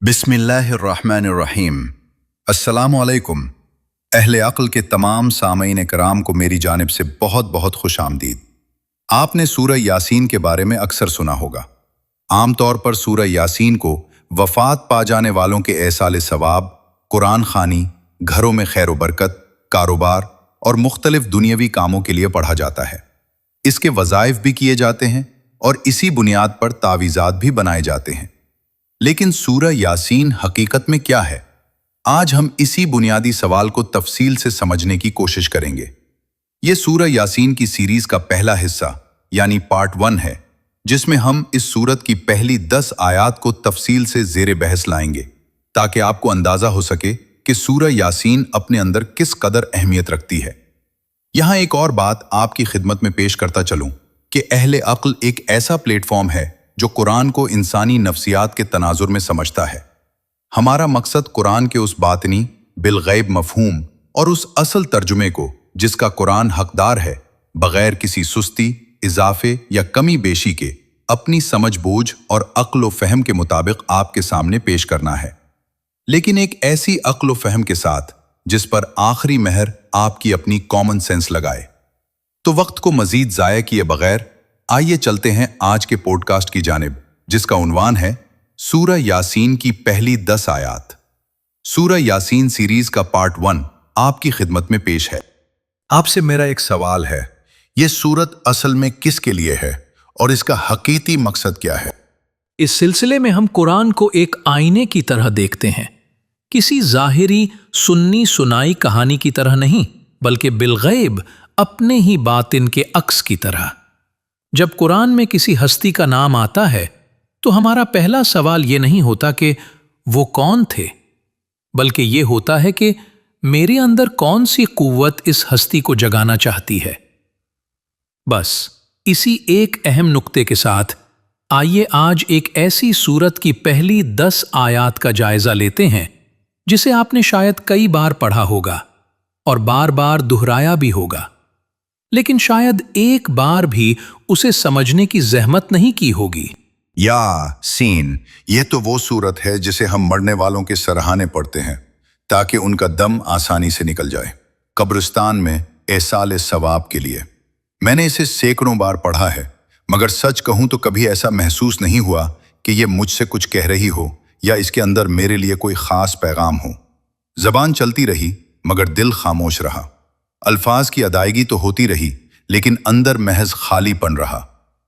बिस्मिल्लाहिर्रहमानिर्रहीम। अस्सलामु अलैकुम। अहले अक्ल के तमाम सामईन कराम को मेरी जानिब से बहुत बहुत खुश आमदीद। आपने सूरह यासीन के बारे में अक्सर सुना होगा। आमतौर पर सूरह यासीन को वफात पा जाने वालों के एहसाल सवाब, कुरान खानी, घरों में खैर बरकत, कारोबार और मुख्तलिफ दुनियावी कामों के लिए पढ़ा जाता है। इसके वज़ाइफ भी किए जाते हैं और इसी बुनियाद पर तावीज़ात भी बनाए जाते हैं। लेकिन सूरह यासीन हकीकत में क्या है? आज हम इसी बुनियादी सवाल को तफसील से समझने की कोशिश करेंगे। ये सूरह यासीन की सीरीज का पहला हिस्सा यानी पार्ट 1 है, जिसमें हम इस सूरत की पहली 10 आयात को तफसील से ज़ेरे बहस लाएंगे, ताकि आपको अंदाजा हो सके कि सूरह यासीन अपने अंदर किस कदर अहमियत रखती है। यहाँ एक और बात आपकी खिदमत में पेश करता चलूं कि अहले अक्ल एक ऐसा प्लेटफॉर्म है जो कुरान को इंसानी नफ्सियात के तनाजुर में समझता है। हमारा मकसद कुरान के उस बातनी, बिलगैब मफहूम और उस असल तर्जुमे को जिसका कुरान हकदार है, बगैर किसी सुस्ती, इजाफे या कमी बेशी के अपनी समझ बूझ और अक्ल व फहम के मुताबिक आपके सामने पेश करना है। लेकिन एक ऐसी अक्ल व फहम के साथ जिस पर आखिरी महर आपकी अपनी कॉमन सेंस लगाए। तो वक्त को मजीद ज़ाया किए बगैर आइए चलते हैं आज के पॉडकास्ट की जानिब, जिसका उन्वान है सूरह यासीन की पहली 10 आयात। सूरह यासीन सीरीज का पार्ट 1 आपकी खिदमत में पेश है। आपसे मेरा एक सवाल है, यह सूरत असल में किसके लिए है और इसका हकीकी मकसद क्या है? इस सिलसिले में हम कुरान को एक आईने की तरह देखते हैं, किसी जाहिरी सुन्नी सुनाई कहानी की तरह नहीं, बल्कि बिलगैब अपने ही बातिन के अक्स की तरह। जब कुरान में किसी हस्ती का नाम आता है तो हमारा पहला सवाल ये नहीं होता कि वो कौन थे, बल्कि ये होता है कि मेरे अंदर कौन सी कुव्वत इस हस्ती को जगाना चाहती है। बस इसी एक अहम नुक्ते के साथ आइए आज एक ऐसी सूरत की पहली 10 आयात का जायजा लेते हैं जिसे आपने शायद कई बार पढ़ा होगा और बार बार दोहराया भी होगा, लेकिन शायद एक बार भी उसे समझने की जहमत नहीं की होगी। यासीन, ये तो वो सूरत है जिसे हम मरने वालों के सराहने पढ़ते हैं ताकि उनका दम आसानी से निकल जाए, कब्रिस्तान में एहसाल सवाब के लिए। मैंने इसे सैकड़ों बार पढ़ा है, मगर सच कहूं तो कभी ऐसा महसूस नहीं हुआ कि ये मुझसे कुछ कह रही हो या इसके अंदर मेरे लिए कोई खास पैगाम हो। जबान चलती रही मगर दिल खामोश रहा। अल्फाज की अदायगी तो होती रही, लेकिन अंदर महज खालीपन रहा।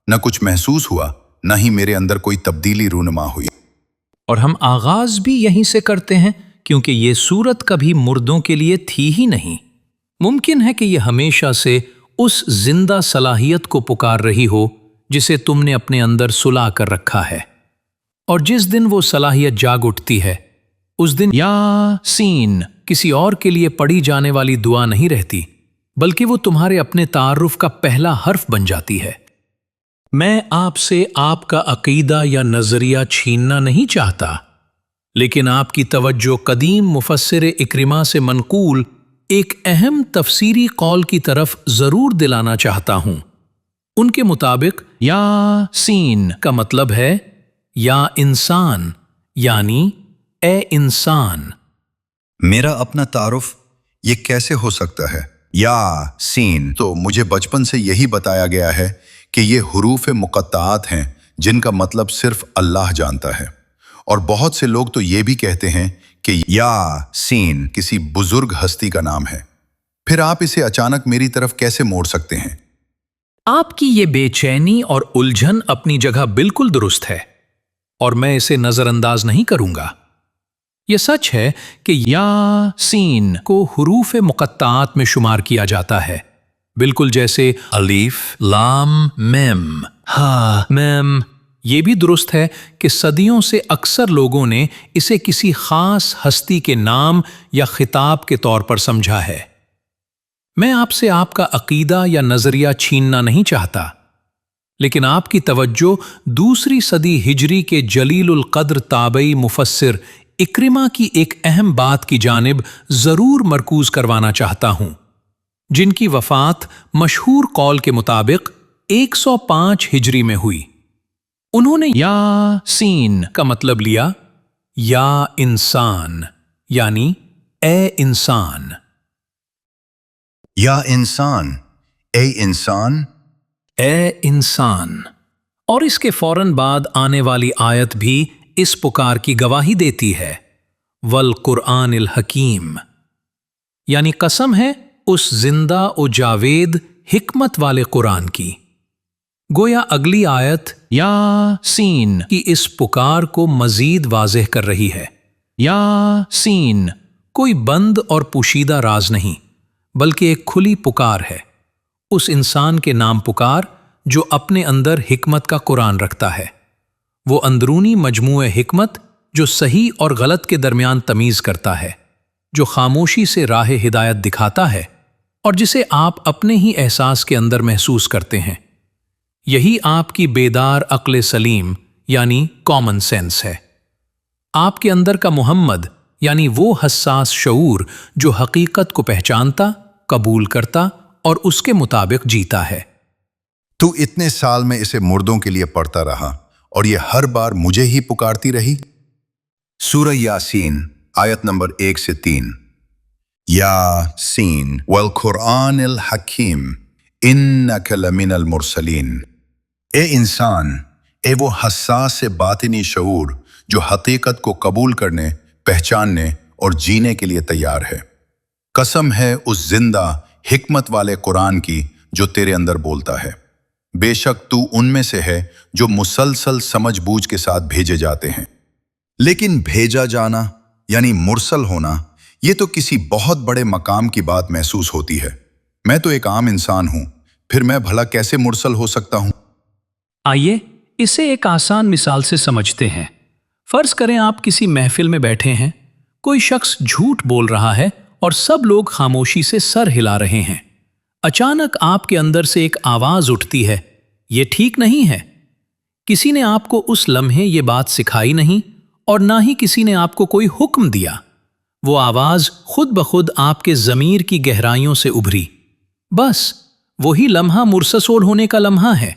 न कुछ महसूस हुआ, न ही मेरे अंदर कोई तब्दीली रूनुमा हुई। और हम आगाज भी यहीं से करते हैं, क्योंकि ये सूरत कभी मुर्दों के लिए थी ही नहीं। मुमकिन है कि ये हमेशा से उस जिंदा सलाहियत को पुकार रही हो जिसे तुमने अपने अंदर सुला कर रखा है, और जिस दिन वो सलाहियत जाग उठती है उस दिन यासीन किसी और के लिए पढ़ी जाने वाली दुआ नहीं रहती, बल्कि वो तुम्हारे अपने तारुफ का पहला हर्फ बन जाती है। मैं आपसे आपका अकीदा या नजरिया छीनना नहीं चाहता, लेकिन आपकी तवज्जो कदीम मुफस्सिर इक्रिमा से मनकूल एक अहम तफसीरी कौल की तरफ जरूर दिलाना चाहता हूं। उनके मुताबिक यासीन का मतलब है या इंसान, यानी ए इंसान। मेरा अपना तारुफ ये कैसे हो सकता है? यासीन तो मुझे बचपन से यही बताया गया है कि ये हुरूफ मुक़त्ताआत हैं जिनका मतलब सिर्फ अल्लाह जानता है, और बहुत से लोग तो ये भी कहते हैं कि यासीन किसी बुजुर्ग हस्ती का नाम है। फिर आप इसे अचानक मेरी तरफ कैसे मोड़ सकते हैं? आपकी ये बेचैनी और उलझन अपनी जगह बिल्कुल दुरुस्त है और मैं इसे नजरअंदाज नहीं करूंगा। यह सच है कि यासीन को हुरूफ मुक़त्ताआत में शुमार किया जाता है, बिल्कुल जैसे अलीफ, लाम, मेम, हा, मेम। ये भी दुरुस्त है कि सदियों से अक्सर लोगों ने इसे किसी खास हस्ती के नाम या खिताब के तौर पर समझा है। मैं आपसे आपका अकीदा या नजरिया छीनना नहीं चाहता, लेकिन आपकी तवज्जो दूसरी सदी हिजरी के जलीलुल कद्र ताबई मुफस्सिर इक्रिमा की एक अहम बात की जानिब जरूर मरकूज करवाना चाहता हूं, जिनकी वफात मशहूर कौल के मुताबिक 105 हिजरी में हुई। उन्होंने यासीन का मतलब लिया या इंसान यानी ए इंसान। या इंसान, ए इंसान। ए इंसान। और इसके फौरन बाद आने वाली आयत भी इस पुकार की गवाही देती है, वल कुरआनिल हकीम, यानी कसम है उस जिंदा ओ जावेद हिकमत वाले कुरान की। गोया अगली आयत यासीन की इस पुकार को मजीद वाज़ेह कर रही है। यासीन कोई बंद और पोशीदा राज नहीं, बल्कि एक खुली पुकार है उस इंसान के नाम पुकार जो अपने अंदर हिकमत का कुरान रखता है। वो अंदरूनी मजमूए हिकमत जो सही और गलत के दरमियान तमीज़ करता है, जो खामोशी से राह हिदायत दिखाता है और जिसे आप अपने ही एहसास के अंदर महसूस करते हैं। यही आपकी बेदार अक्ल सलीम यानी कॉमन सेंस है। आपके अंदर का मोहम्मद यानी वो हसास शऊर जो हकीकत को पहचानता, कबूल करता और उसके मुताबिक जीता है। तू इतने साल में इसे मुर्दों के लिए पढ़ता रहा और ये हर बार मुझे ही पुकारती रही। सूरह यासीन आयत नंबर 1 से 3। यासीन वल कुरआनिल हकीम इन्नका लमिनल मुरसलीन। ए इंसान, ए वो हसास से बातिनी शऊर जो हकीकत को कबूल करने, पहचानने और जीने के लिए तैयार है। कसम है उस जिंदा हिकमत वाले कुरान की जो तेरे अंदर बोलता है। बेशक तू उनमें से है जो मुसलसल समझबूझ के साथ भेजे जाते हैं। लेकिन भेजा जाना यानी मुरसल होना, ये तो किसी बहुत बड़े मकाम की बात महसूस होती है। मैं तो एक आम इंसान हूं, फिर मैं भला कैसे मुरसल हो सकता हूं? आइए इसे एक आसान मिसाल से समझते हैं। फर्ज करें आप किसी महफिल में बैठे हैं, कोई शख्स झूठ बोल रहा है और सब लोग खामोशी से सर हिला रहे हैं। अचानक आपके अंदर से एक आवाज उठती है, ये ठीक नहीं है। किसी ने आपको उस लम्हे ये बात सिखाई नहीं और ना ही किसी ने आपको कोई हुक्म दिया। वो आवाज खुद ब खुद आपके ज़मीर की गहराइयों से उभरी। बस वही लम्हा मुरससोल होने का लम्हा है,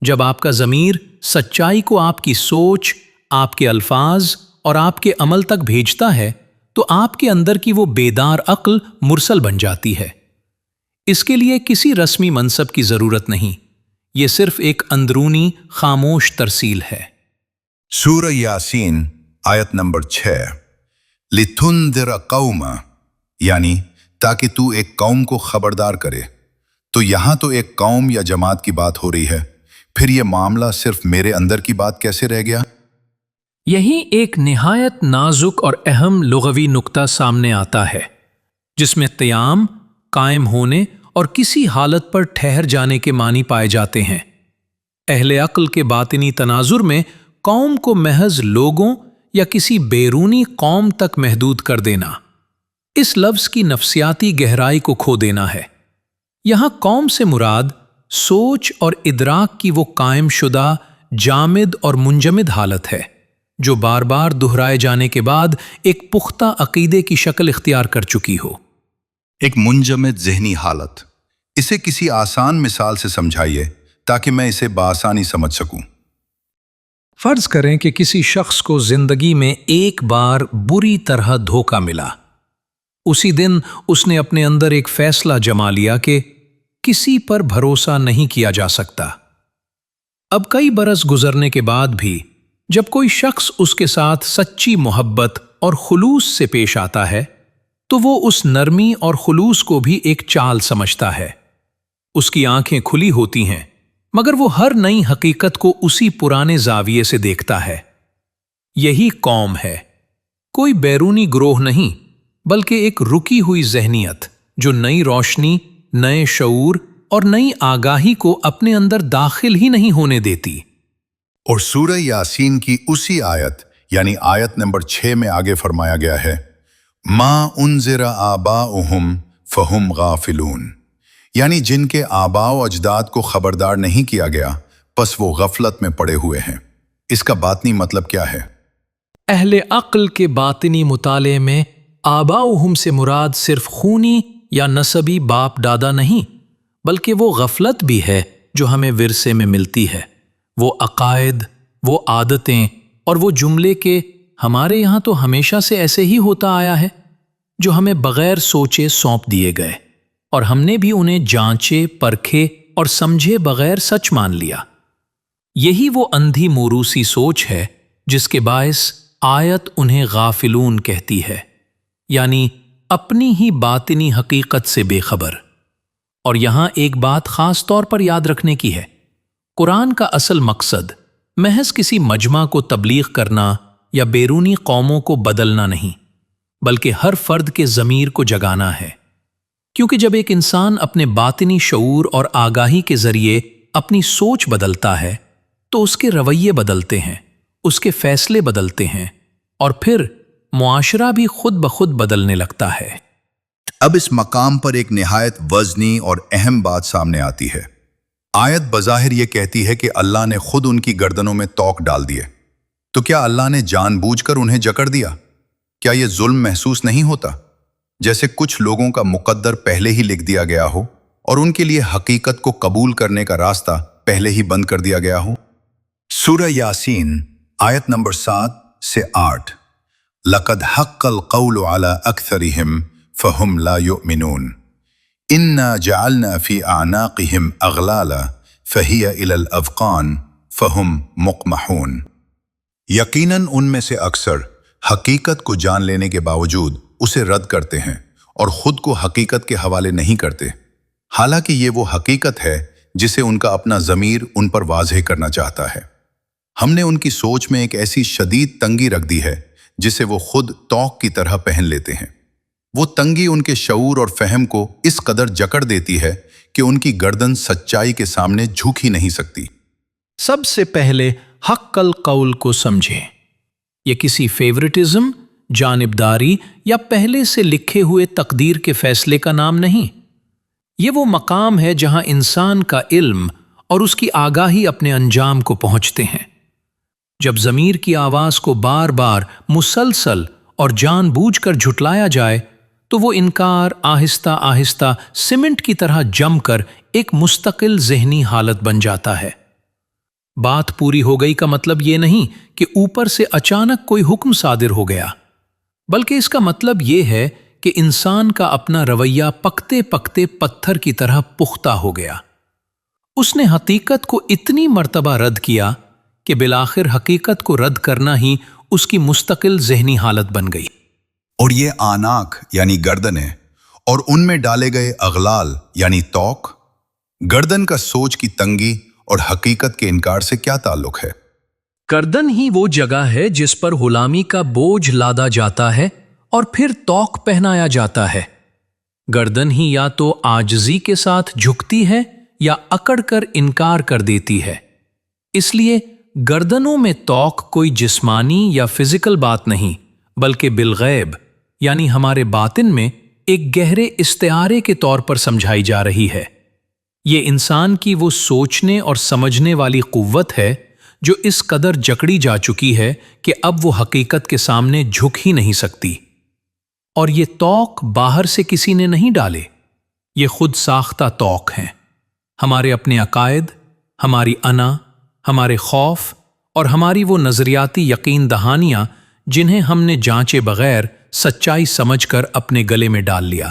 जब आपका ज़मीर सच्चाई को आपकी सोच, आपके अल्फाज और आपके अमल तक भेजता है, तो आपके अंदर की वो बेदार अक्ल मुरसल बन जाती है। इसके लिए किसी रस्मी मनसब की जरूरत नहीं, ये सिर्फ एक अंदरूनी खामोश तरसील है। सूरह यासीन आयत नंबर 6। लितुंदिर कौमा, यानी ताकि तू एक कौम को खबरदार करे। तो यहां तो एक कौम या जमात की बात हो रही है, फिर यह मामला सिर्फ मेरे अंदर की बात कैसे रह गया? यही एक निहायत नाजुक और अहम लुग़वी नुक्ता सामने आता है, जिसमें क़याम, कायम होने और किसी हालत पर ठहर जाने के मानी पाए जाते हैं। अहले अक्ल के बातिनी तनाजुर में कौम को महज लोगों या किसी बैरूनी कौम तक महदूद कर देना, इस लफ्ज़ की नफ्सियाती गहराई को खो देना है। यहाँ कौम से मुराद सोच और इदराक की वो कायम शुदा, जामिद और मुंजमिद हालत है, जो बार बार दोहराए जाने के बाद एक पुख्ता अकीदे की शक्ल इख्तियार कर चुकी हो। एक मुंजमिद ज़हनी हालत। इसे किसी आसान मिसाल से समझाइए ताकि मैं इसे बआसानी समझ सकूं। फर्ज करें कि किसी शख्स को जिंदगी में एक बार बुरी तरह धोखा मिला। उसी दिन उसने अपने अंदर एक फैसला जमा लिया कि किसी पर भरोसा नहीं किया जा सकता। अब कई बरस गुजरने के बाद भी जब कोई शख्स उसके साथ सच्ची मोहब्बत और खुलूस से पेश आता है, तो वो उस नरमी और खुलूस को भी एक चाल समझता है। उसकी आंखें खुली होती हैं, मगर वो हर नई हकीकत को उसी पुराने जाविये से देखता है। यही कौम है, कोई बैरूनी ग्रोह नहीं, बल्कि एक रुकी हुई ज़हनियत जो नई रोशनी, नए शऊर और नई आगाही को अपने अंदर दाखिल ही नहीं होने देती। और सूरह यासीन की उसी आयत यानी आयत नंबर 6 में आगे फरमाया गया है, मा उनज़िरा आबाउहुम फहुम गाफिलून, यानी जिनके आबाओ अजदाद को खबरदार नहीं किया गया, बस वो गफलत में पड़े हुए हैं। इसका बातनी मतलब क्या है? अहले अक्ल के बातिनी मुताले में आबाउहुम से मुराद सिर्फ खूनी या नसबी बाप दादा नहीं, बल्कि वो गफलत भी है जो हमें विरसे में मिलती है। वो अकायद, वो आदतें और वो जुमले के ہمارے یہاں تو ہمیشہ سے ایسے ہی ہوتا آیا ہے، جو ہمیں بغیر سوچے سونپ دیے گئے، اور ہم نے بھی انہیں جانچے پرکھے اور سمجھے بغیر سچ مان لیا۔ یہی وہ اندھی موروثی سوچ ہے جس کے باعث آیت انہیں غافلون کہتی ہے، یعنی اپنی ہی باطنی حقیقت سے بے خبر۔ اور یہاں ایک بات خاص طور پر یاد رکھنے کی ہے، قرآن کا اصل مقصد محض کسی مجمع کو تبلیغ کرنا یا بیرونی قوموں کو بدلنا نہیں، بلکہ ہر فرد کے ضمیر کو جگانا ہے، کیونکہ جب ایک انسان اپنے باطنی شعور اور آگاہی کے ذریعے اپنی سوچ بدلتا ہے تو اس کے رویے بدلتے ہیں، اس کے فیصلے بدلتے ہیں، اور پھر معاشرہ بھی خود بخود بدلنے لگتا ہے۔ اب اس مقام پر ایک نہایت وزنی اور اہم بات سامنے آتی ہے۔ آیت بظاہر یہ کہتی ہے کہ اللہ نے خود ان کی گردنوں میں توق ڈال دیے، تو کیا اللہ نے جان بوجھ کر انہیں جکڑ دیا؟ کیا یہ ظلم محسوس نہیں ہوتا؟ جیسے کچھ لوگوں کا مقدر پہلے ہی لکھ دیا گیا ہو اور ان کے لیے حقیقت کو قبول کرنے کا راستہ پہلے ہی بند کر دیا گیا ہو۔ سورہ یاسین آیت نمبر 7 سے 8۔ لقد حق القول على اکثرهم فهم لا يؤمنون انا جعلنا في اعناقهم اغلالا فهي الى الاذقان فهم مقمحون۔ یقیناً ان میں سے اکثر حقیقت کو جان لینے کے باوجود اسے رد کرتے ہیں اور خود کو حقیقت کے حوالے نہیں کرتے، حالانکہ یہ وہ حقیقت ہے جسے ان کا اپنا ضمیر ان پر واضح کرنا چاہتا ہے۔ ہم نے ان کی سوچ میں ایک ایسی شدید تنگی رکھ دی ہے جسے وہ خود توق کی طرح پہن لیتے ہیں۔ وہ تنگی ان کے شعور اور فہم کو اس قدر جکڑ دیتی ہے کہ ان کی گردن سچائی کے سامنے جھک ہی نہیں سکتی۔ سب سے پہلے حق القول کو سمجھیں۔ یہ کسی فیورٹزم، جانبداری یا پہلے سے لکھے ہوئے تقدیر کے فیصلے کا نام نہیں۔ یہ وہ مقام ہے جہاں انسان کا علم اور اس کی آگاہی اپنے انجام کو پہنچتے ہیں۔ جب ضمیر کی آواز کو بار بار مسلسل اور جان بوجھ کر جھٹلایا جائے تو وہ انکار آہستہ آہستہ سیمنٹ کی طرح جم کر ایک مستقل ذہنی حالت بن جاتا ہے۔ بات پوری ہو گئی کا مطلب یہ نہیں کہ اوپر سے اچانک کوئی حکم صادر ہو گیا، بلکہ اس کا مطلب یہ ہے کہ انسان کا اپنا رویہ پکتے پکتے پتھر کی طرح پختہ ہو گیا۔ اس نے حقیقت کو اتنی مرتبہ رد کیا کہ بالآخر حقیقت کو رد کرنا ہی اس کی مستقل ذہنی حالت بن گئی۔ اور یہ آناک یعنی گردنیں اور ان میں ڈالے گئے اغلال یعنی توق، گردن کا سوچ کی تنگی اور حقیقت کے انکار سے کیا تعلق ہے؟ گردن ہی وہ جگہ ہے جس پر غلامی کا بوجھ لادا جاتا ہے اور پھر توق پہنایا جاتا ہے۔ گردن ہی یا تو عاجزی کے ساتھ جھکتی ہے یا اکڑ کر انکار کر دیتی ہے۔ اس لیے گردنوں میں توق کوئی جسمانی یا فزیکل بات نہیں، بلکہ بالغیب یعنی ہمارے باطن میں ایک گہرے استعارے کے طور پر سمجھائی جا رہی ہے۔ یہ انسان کی وہ سوچنے اور سمجھنے والی قوت ہے جو اس قدر جکڑی جا چکی ہے کہ اب وہ حقیقت کے سامنے جھک ہی نہیں سکتی۔ اور یہ توق باہر سے کسی نے نہیں ڈالے، یہ خود ساختہ توق ہیں۔ ہمارے اپنے عقائد، ہماری انا، ہمارے خوف اور ہماری وہ نظریاتی یقین دہانیاں جنہیں ہم نے جانچے بغیر سچائی سمجھ کر اپنے گلے میں ڈال لیا۔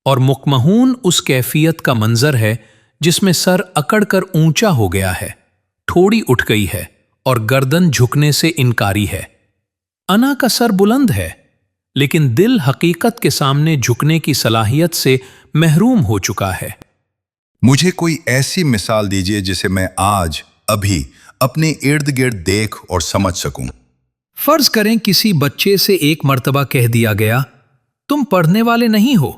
اور مقمحون اس کیفیت کا منظر ہے جس میں سر اکڑ کر اونچا ہو گیا ہے، ٹھوڑی اٹھ گئی ہے اور گردن جھکنے سے انکاری ہے۔ انا کا سر بلند ہے، لیکن دل حقیقت کے سامنے جھکنے کی صلاحیت سے محروم ہو چکا ہے۔ مجھے کوئی ایسی مثال دیجیے جسے میں آج ابھی اپنے ارد گرد دیکھ اور سمجھ سکوں۔ فرض کریں کسی بچے سے ایک مرتبہ کہہ دیا گیا، تم پڑھنے والے نہیں ہو،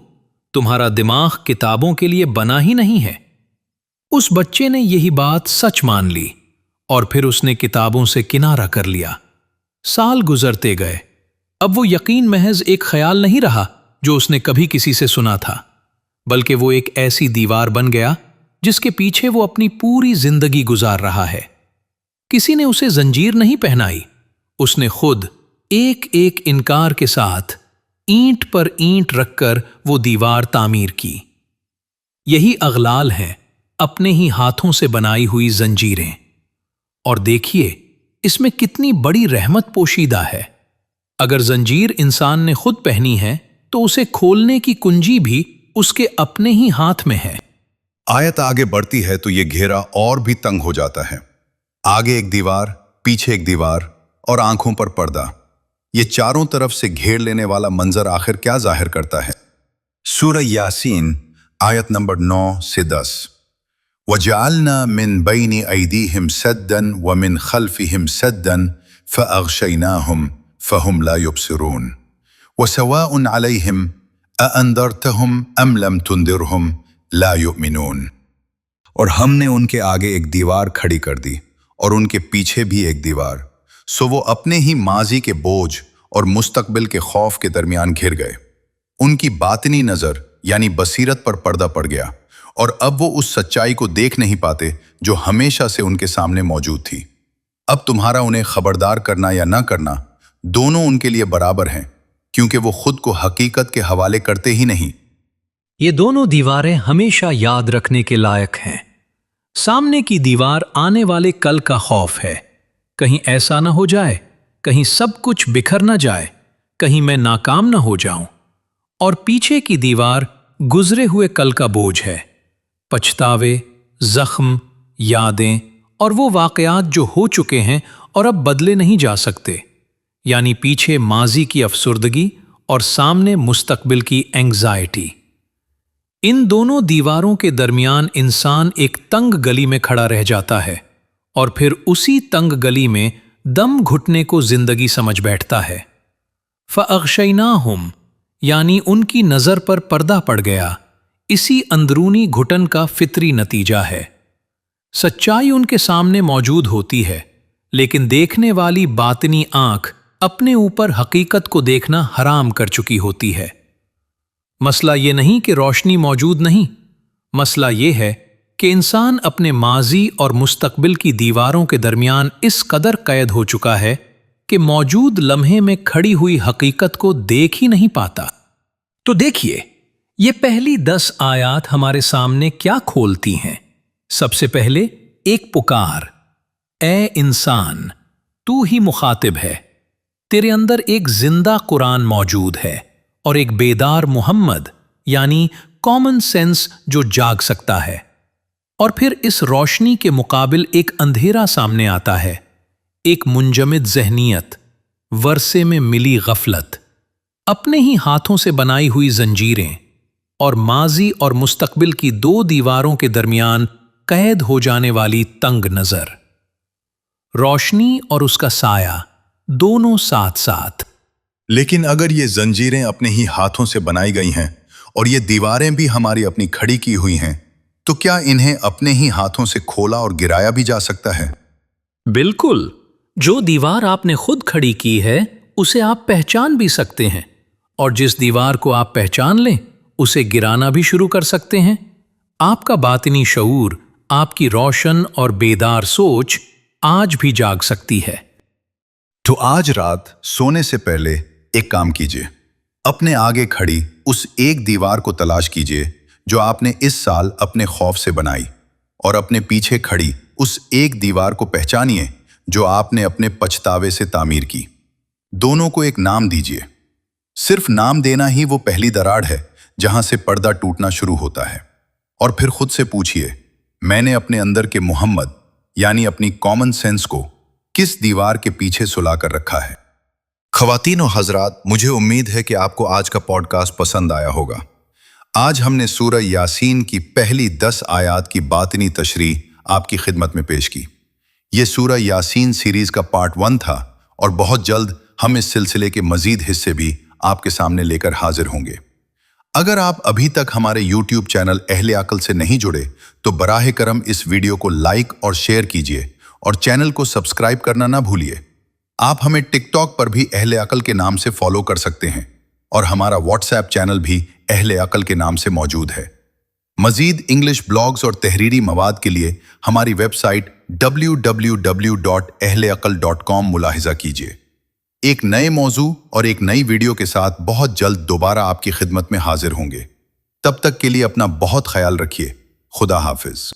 تمہارا دماغ کتابوں کے لیے بنا ہی نہیں ہے۔ اس بچے نے یہی بات سچ مان لی اور پھر اس نے کتابوں سے کنارہ کر لیا۔ سال گزرتے گئے، اب وہ یقین محض ایک خیال نہیں رہا جو اس نے کبھی کسی سے سنا تھا، بلکہ وہ ایک ایسی دیوار بن گیا جس کے پیچھے وہ اپنی پوری زندگی گزار رہا ہے۔ کسی نے اسے زنجیر نہیں پہنائی، اس نے خود ایک ایک انکار کے ساتھ اینٹ پر اینٹ رکھ کر وہ دیوار تعمیر کی۔ یہی اغلال ہیں، اپنے ہی ہاتھوں سے بنائی ہوئی زنجیریں۔ اور دیکھیے اس میں کتنی بڑی رحمت پوشیدہ ہے۔ अगर जंजीर इंसान ने खुद पहनी है तो उसे खोलने की कुंजी भी उसके अपने ही हाथ में है। आयत आगे बढ़ती है तो ये घेरा और भी तंग हो जाता है। आगे एक दीवार, पीछे एक दीवार और आंखों पर पर्दा। ये चारों तरफ से घेर लेने वाला मंजर आखिर क्या जाहिर करता है? सूरह यासीन आयत नंबर 9 से 10। वजअलना मिन बैनि ऐदीहिम सद्दन व मिन खल्फिहिम सद्दन फअग़शयनाहुम फहुम ला युबसिरून वसवाउन अलैहिम अअंदरतहुम अम लम तुंदिरहुम ला युमिनून। और हमने उनके आगे एक दीवार खड़ी कर दी और उनके पीछे भी एक दीवार, सो वो अपने ही माजी के बोझ और मुस्तकबिल के खौफ के दरमियान घिर गए। उनकी बातिनी नजर यानी बसीरत पर पर्दा पड़ गया और अब वो उस सच्चाई को देख नहीं पाते जो हमेशा से उनके सामने मौजूद थी। अब तुम्हारा उन्हें खबरदार करना या न करना दोनों उनके लिए बराबर हैं, क्योंकि वो खुद को हकीकत के हवाले करते ही नहीं। ये दोनों दीवारें हमेशा याद रखने के लायक हैं। सामने की दीवार आने वाले कल का खौफ है, कहीं ऐसा ना हो जाए, कहीं सब कुछ बिखर ना जाए, कहीं मैं नाकाम ना हो जाऊं। और पीछे की दीवार गुजरे हुए कल का बोझ है, पछतावे, जख्म, यादें और वो वाकयात जो हो चुके हैं और अब बदले नहीं जा सकते। यानी पीछे माजी की अफसुर्दगी और सामने मुस्तकबिल की एंग्जाइटी। इन दोनों दीवारों के दरमियान इंसान एक तंग गली में खड़ा रह जाता है और फिर उसी तंग गली में दम घुटने को जिंदगी समझ बैठता है। फ़अग़शयनाहुम यानी उनकी नज़र पर पर्दा पड़ गया, इसी अंदरूनी घुटन का फितरी नतीजा है। सच्चाई उनके सामने मौजूद होती है, लेकिन देखने वाली बातिनी आंख अपने ऊपर हकीकत को देखना हराम कर चुकी होती है। मसला ये नहीं कि रोशनी मौजूद नहीं, मसला ये है कि इंसान अपने माजी और मुस्तकबिल की दीवारों के दरमियान इस कदर कैद हो चुका है कि मौजूद लम्हे में खड़ी हुई हकीकत को देख ही नहीं पाता। तो देखिए, ये पहली 10 आयात हमारे सामने क्या खोलती हैं। सबसे पहले एक पुकार, ए इंसान, तू ही मुखातिब है। तेरे अंदर एक जिंदा कुरान मौजूद है और एक बेदार मुहम्मद यानी कॉमन सेंस जो जाग सकता है। और फिर इस रोशनी के मुकाबिल एक अंधेरा सामने आता है, एक मुंजमिद ज़हनियत, वर्से में मिली गफलत, अपने ही हाथों से बनाई हुई जंजीरें और माजी और मुस्तकबिल की 2 दीवारों के दरमियान कैद हो जाने वाली तंग नजर। रोशनी और उसका साया दोनों साथ साथ। लेकिन अगर ये जंजीरें अपने ही हाथों से बनाई गई हैं और ये दीवारें भी हमारी अपनी खड़ी की हुई हैं, तो क्या इन्हें अपने ही हाथों से खोला और गिराया भी जा सकता है? बिल्कुल, जो दीवार आपने खुद खड़ी की है उसे आप पहचान भी सकते हैं, और जिस दीवार को आप पहचान लें उसे गिराना भी शुरू कर सकते हैं। आपका बातिनी शऊर, आपकी रोशन और बेदार सोच आज भी जाग सकती है। तो आज रात सोने से पहले एक काम कीजिए, अपने आगे खड़ी उस एक दीवार को तलाश कीजिए जो आपने इस साल अपने खौफ से बनाई, और अपने पीछे खड़ी उस एक दीवार को पहचानिए जो आपने अपने पछतावे से तामीर की। दोनों को एक नाम दीजिए। सिर्फ नाम देना ही वो पहली दरार है जहां से पर्दा टूटना शुरू होता है। और फिर खुद से पूछिए, मैंने अपने अंदर के मुहम्मद यानी अपनी कॉमन सेंस को किस दीवार के पीछे सुला कर रखा है? ख़वातीन और हजरात, मुझे उम्मीद है कि आपको आज का पॉडकास्ट पसंद आया होगा। आज हमने सूरह यासीन की पहली 10 आयात की बातिनी तशरीह आपकी खिदमत में पेश की। ये सूरह यासीन सीरीज का पार्ट 1 था और बहुत जल्द हम इस सिलसिले के मजीद हिस्से भी आपके सामने लेकर हाजिर होंगे। अगर आप अभी तक हमारे YouTube चैनल अहले अक्ल से नहीं जुड़े तो बराह करम इस वीडियो को लाइक और शेयर कीजिए और चैनल को सब्सक्राइब करना ना भूलिए। आप हमें टिकटॉक पर भी अहले अक्ल के नाम से फॉलो कर सकते हैं और हमारा व्हाट्सएप चैनल भी अहले अक्ल के नाम से मौजूद है। मजीद इंग्लिश ब्लॉग्स और तहरीरी मवाद के लिए हमारी वेबसाइट www.ahleaqal.com मुलाहिजा कीजिए। एक नए मौजू और एक नई वीडियो के साथ बहुत जल्द दोबारा आपकी खिदमत में हाजिर होंगे। तब तक के लिए अपना बहुत ख्याल रखिए। खुदा हाफिज।